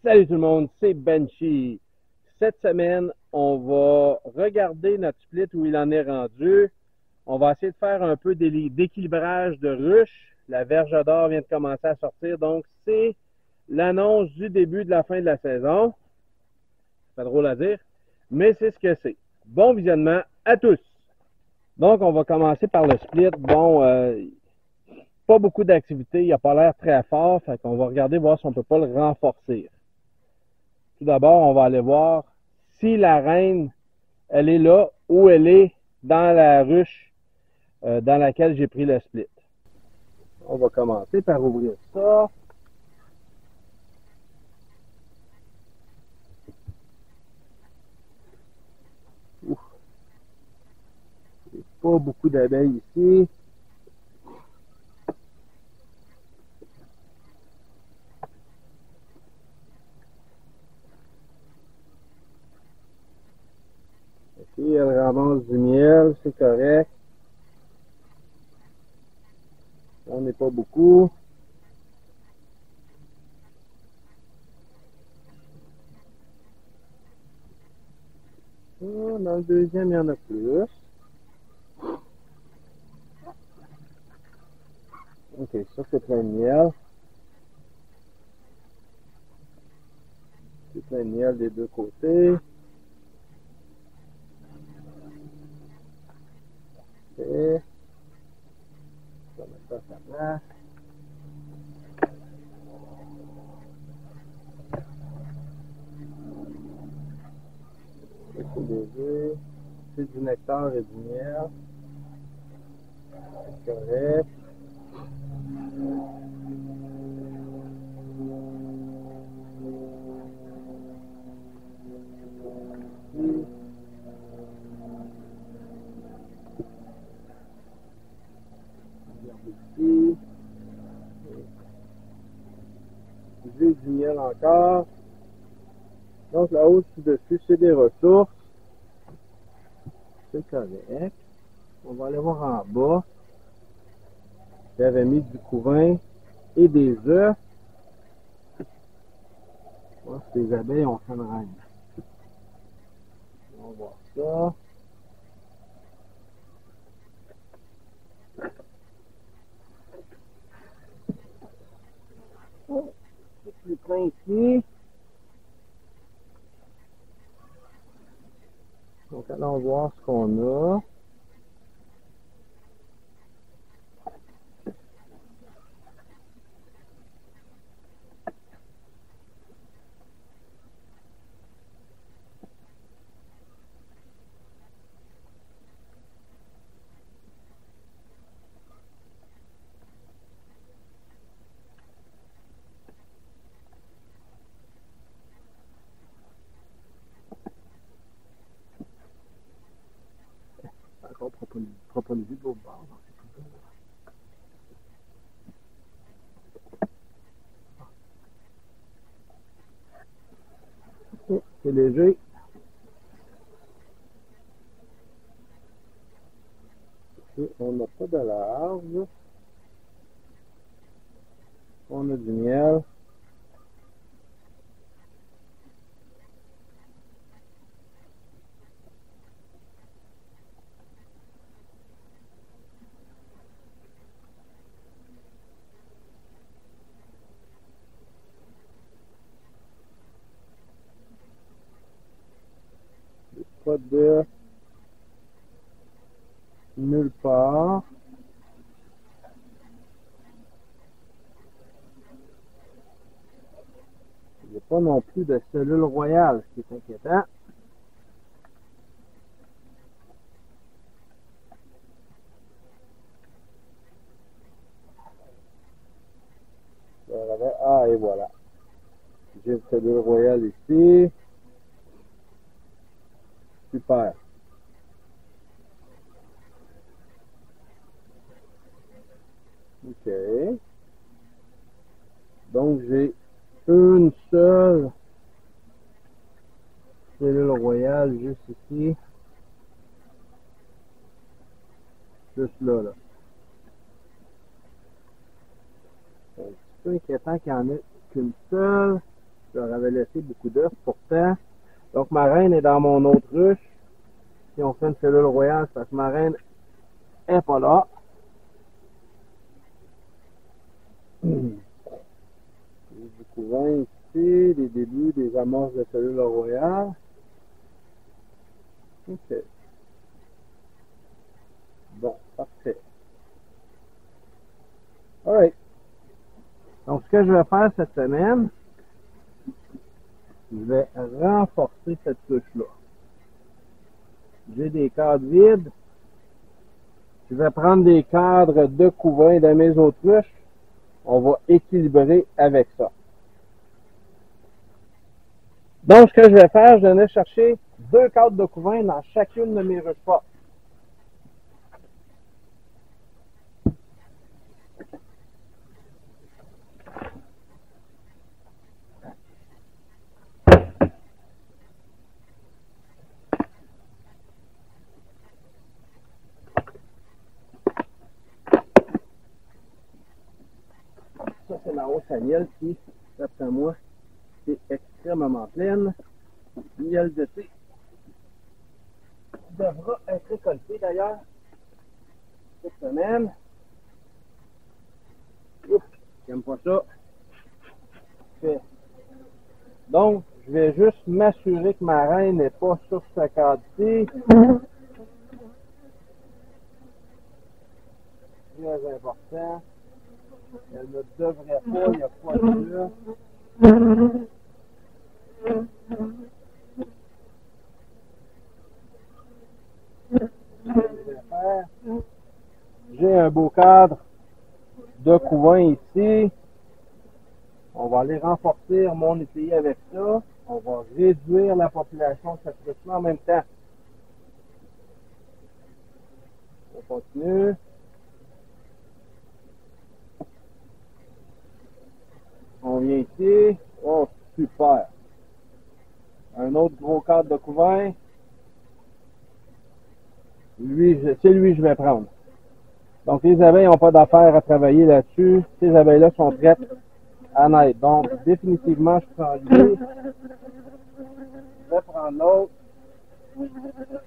Salut tout le monde, c'est Benchy. Cette semaine, on va regarder notre split où il en est rendu. On va essayer de faire un peu d'équilibrage de ruche. La verge d'or vient de commencer à sortir, donc c'est l'annonce du début de la fin de la saison. C'est pas drôle à dire, mais c'est ce que c'est. Bon visionnement à tous. Donc, on va commencer par le split. Bon, pas beaucoup d'activité, il n'a pas l'air très fort, fait qu'on va regarder voir si on peut pas le renforcer. Tout d'abord, on va aller voir si la reine, elle est là ou elle est dans la ruche dans laquelle j'ai pris le split. On va commencer par ouvrir ça. Ouf, il n'y a pas beaucoup d'abeilles ici. Ok, elle ramasse du miel, c'est correct. On n'est pas beaucoup. Dans le deuxième, il y en a plus. Ok, ça c'est plein de miel. C'est plein de miel des deux côtés. Ok. On va mettre ça à sa place. C'est des œufs. C'est du nectar et du miel. C'est correct. Ici. J'ai du miel encore. Donc là-haut, dessus, c'est des ressources. C'est correct. On va aller voir en bas. J'avais mis du couvain et des œufs. Voir si les abeilles ont fait une reine. On va voir ça. Oh, c'est plus plein ici. Donc allons voir ce qu'on a. Encore propolisé de l'autre bord. Oh, c'est léger. Et on n'a pas de larve. On a du miel. Pas de nulle part. Il n'y a pas non plus de cellule royale, ce qui est inquiétant. Ah, et voilà. J'ai une cellule royale ici. Super. OK. Donc, j'ai une seule cellule royale juste ici. Juste là. C'est un petit peu inquiétant qu'il n'y en ait qu'une seule. Je leur avais laissé beaucoup d'œufs pourtant. Donc ma reine est dans mon autre ruche. Si on fait une cellule royale, c'est parce que ma reine n'est pas là. Du couvain ici, des débuts, des amorces de cellule royale. Ok. Bon, parfait. Alright. Donc, ce que je vais faire cette semaine, je vais renforcer cette ruche-là. J'ai des cadres vides. Je vais prendre des cadres de couvain de mes autres ruches. On va équilibrer avec ça. Donc, ce que je vais faire, je vais aller chercher 2 cadres de couvain dans chacune de mes ruches fortes. Ça, c'est la hausse à miel qui, d'après moi, est extrêmement pleine. Miel de thé devra être récolté d'ailleurs cette semaine. Oups, j'aime pas ça. Donc, je vais juste m'assurer que ma reine n'est pas sur ce cadre-ci. Très important. Elle ne devrait pas, il n'y a pas de J'ai un beau cadre de couvain ici. On va aller renforcer mon étayer avec ça. On va réduire la population de cette ruche-là en même temps. On continue. On vient ici. Oh, super. Un autre gros cadre de couvain. C'est lui que je vais prendre. Donc, les abeilles n'ont pas d'affaire à travailler là-dessus. Ces abeilles-là sont prêtes à naître. Donc, définitivement, je prends lui. Je vais prendre l'autre.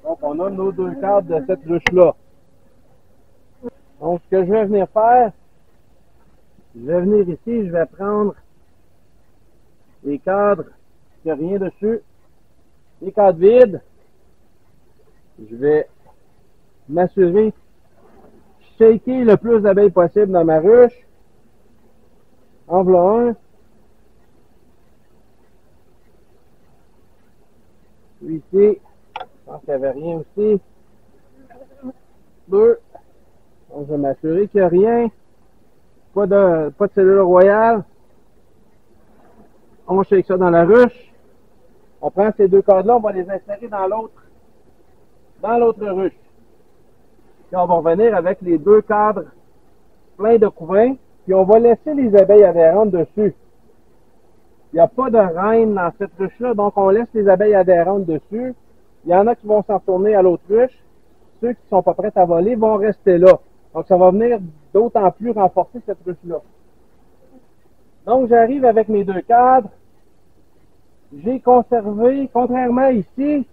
Donc, on a nos 2 cadres de cette ruche-là. Donc, ce que je vais venir faire, je vais venir ici, je vais prendre les cadres, il n'y a rien dessus, les cadres vides. Je vais m'assurer, shaker le plus d'abeilles possible dans ma ruche. En voilà un. Lui ici, je pense qu'il n'y avait rien aussi. 2. Donc, je vais m'assurer qu'il n'y a rien. Pas de cellule royale. On shake ça dans la ruche. On prend ces 2 cadres-là, on va les insérer dans l'autre ruche. Puis on va revenir avec les 2 cadres pleins de couvain. Puis on va laisser les abeilles adhérentes dessus. Il n'y a pas de reine dans cette ruche-là, donc on laisse les abeilles adhérentes dessus. Il y en a qui vont s'en retourner à l'autre ruche. Ceux qui ne sont pas prêts à voler vont rester là. Donc ça va venir d'autant plus renforcer cette ruche-là. Donc j'arrive avec mes 2 cadres. J'ai conservé, contrairement ici,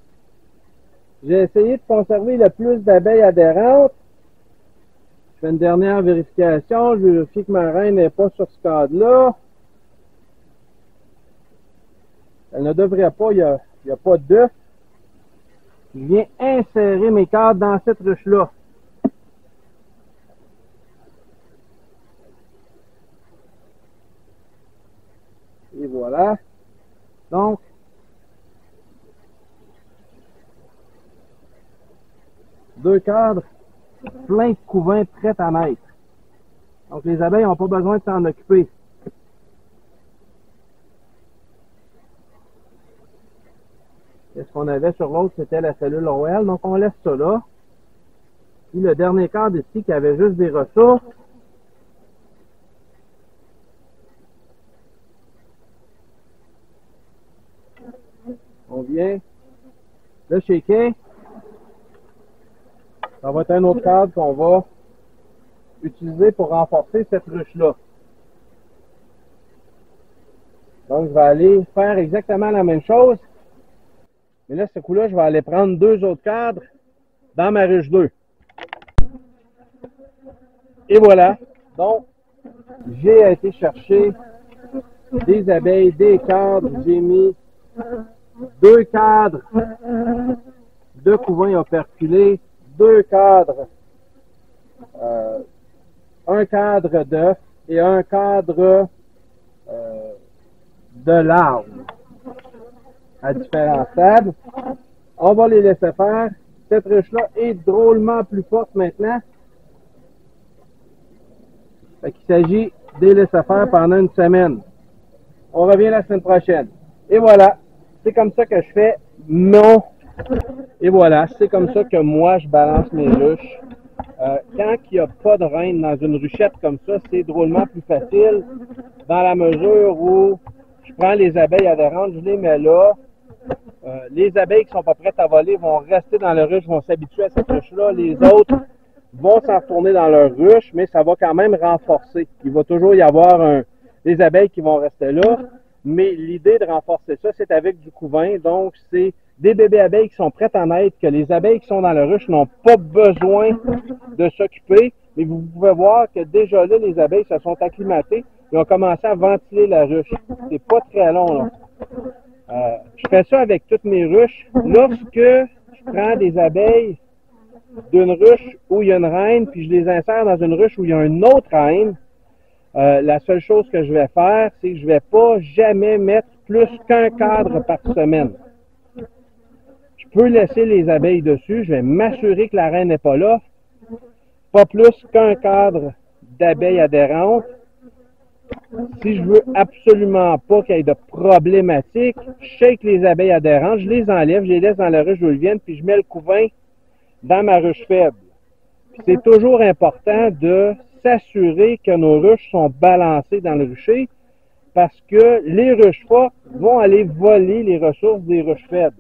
j'ai essayé de conserver le plus d'abeilles adhérentes. Je fais une dernière vérification. Je vérifie que ma reine n'est pas sur ce cadre-là. Elle ne devrait pas, il n'y a pas d'œuf. Je viens insérer mes cadres dans cette ruche-là. Et voilà. Donc, deux cadres pleins de couvains prêts à naître. Donc, les abeilles n'ont pas besoin de s'en occuper. Et ce qu'on avait sur l'autre, c'était la cellule royale. Donc, on laisse ça là. Puis, le dernier cadre ici, qui avait juste des ressources. On vient le shaker. Ça va être un autre cadre qu'on va utiliser pour renforcer cette ruche-là. Donc, je vais aller faire exactement la même chose. Mais là, ce coup-là, je vais aller prendre 2 autres cadres dans ma ruche 2. Et voilà. Donc, j'ai été chercher des abeilles, des cadres. J'ai mis 2 cadres de couvain operculés, 2 cadres, un cadre d'œuf et un cadre de larves à différents stades. On va les laisser faire. Cette ruche-là est drôlement plus forte maintenant. Fait qu'il s'agit de les laisser faire pendant une semaine. On revient la semaine prochaine. Et voilà, c'est comme ça que je fais mon... Et voilà, c'est comme ça que moi, je balance mes ruches. Quand il n'y a pas de reine dans une ruchette comme ça, c'est drôlement plus facile dans la mesure où je prends les abeilles adhérentes, je les mets là. Les abeilles qui sont pas prêtes à voler vont rester dans leur ruche, vont s'habituer à cette ruche-là. Les autres vont s'en retourner dans leur ruche, mais ça va quand même renforcer. Il va toujours y avoir des abeilles qui vont rester là, mais l'idée de renforcer ça, c'est avec du couvain. Donc, c'est des bébés abeilles qui sont prêtes à naître, que les abeilles qui sont dans la ruche n'ont pas besoin de s'occuper. Mais vous pouvez voir que déjà là, les abeilles se sont acclimatées et ont commencé à ventiler la ruche. C'est pas très long, là. Je fais ça avec toutes mes ruches. Lorsque je prends des abeilles d'une ruche où il y a une reine, puis je les insère dans une ruche où il y a une autre reine, la seule chose que je vais faire, c'est que je ne vais pas jamais mettre plus qu'un cadre par semaine. Je peux laisser les abeilles dessus, je vais m'assurer que la reine n'est pas là. Pas plus qu'un cadre d'abeilles adhérentes. Si je veux absolument pas qu'il y ait de problématiques, je shake les abeilles adhérentes, je les enlève, je les laisse dans la ruche où elles viennent, puis je mets le couvain dans ma ruche faible. C'est toujours important de s'assurer que nos ruches sont balancées dans le rucher parce que les ruches fortes vont aller voler les ressources des ruches faibles.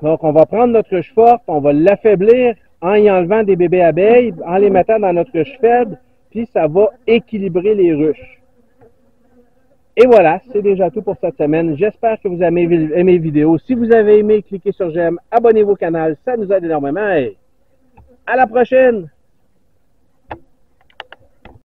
Donc, on va prendre notre ruche forte, on va l'affaiblir en y enlevant des bébés abeilles, en les mettant dans notre ruche faible, puis ça va équilibrer les ruches. Et voilà, c'est déjà tout pour cette semaine. J'espère que vous avez aimé les vidéos. Si vous avez aimé, cliquez sur j'aime, abonnez-vous au canal, ça nous aide énormément. Et à la prochaine!